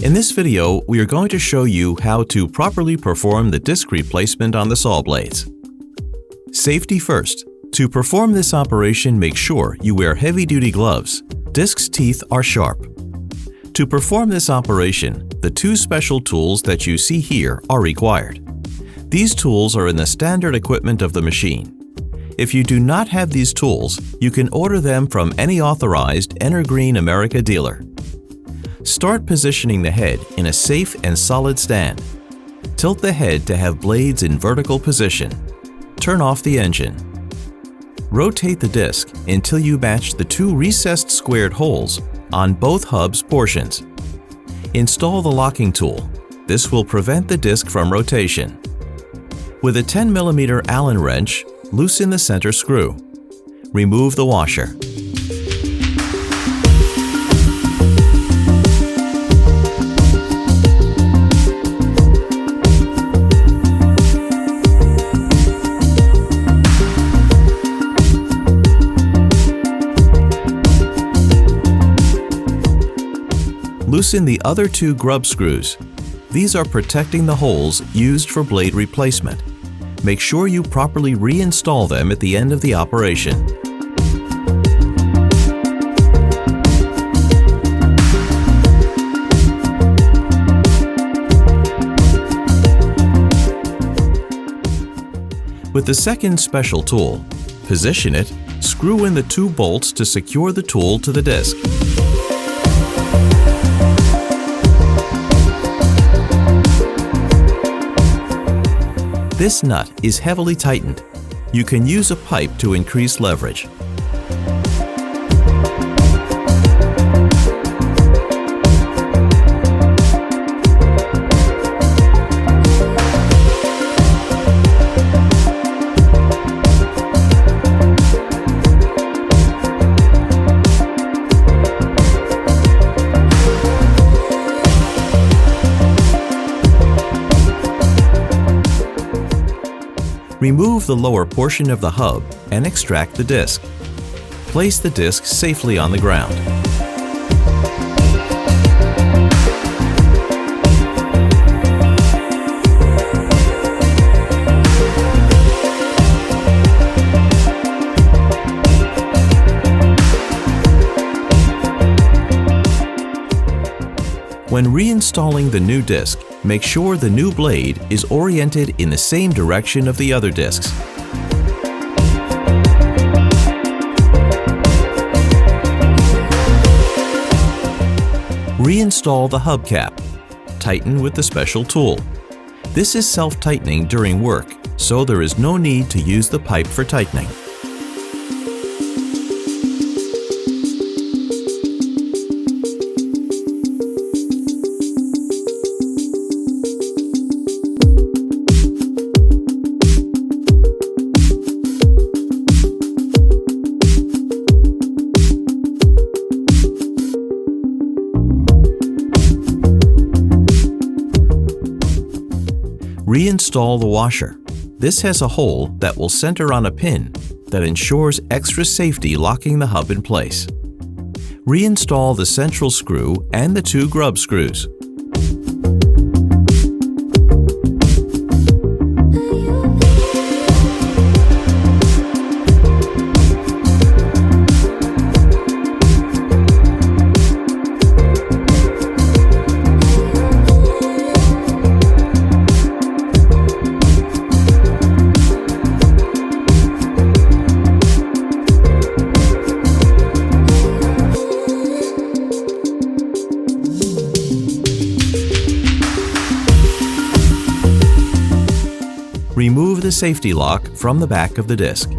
In this video, we are going to show you how to properly perform the disc replacement on the saw blades. Safety first. To perform this operation, make sure you wear heavy-duty gloves. Disc's teeth are sharp. To perform this operation, the two special tools that you see here are required. These tools are in the standard equipment of the machine. If you do not have these tools, you can order them from any authorized Energreen America dealer. Start positioning the head in a safe and solid stand. Tilt the head to have blades in vertical position. Turn off the engine. Rotate the disc until you match the two recessed squared holes on both hubs portions. Install the locking tool. This will prevent the disc from rotation. With a 10 mm Allen wrench, loosen the center screw. Remove the washer. Loosen the other two grub screws. These are protecting the holes used for blade replacement. Make sure you properly reinstall them at the end of the operation. With the second special tool, position it, screw in the two bolts to secure the tool to the disc. This nut is heavily tightened. You can use a pipe to increase leverage. Remove the lower portion of the hub and extract the disc. Place the disc safely on the ground. When reinstalling the new disc, make sure the new blade is oriented in the same direction of the other discs. Reinstall the hubcap. Tighten with the special tool. This is self-tightening during work, so there is no need to use the pipe for tightening. Reinstall the washer. This has a hole that will center on a pin that ensures extra safety locking the hub in place. Reinstall the central screw and the two grub screws. Remove the safety lock from the back of the disc.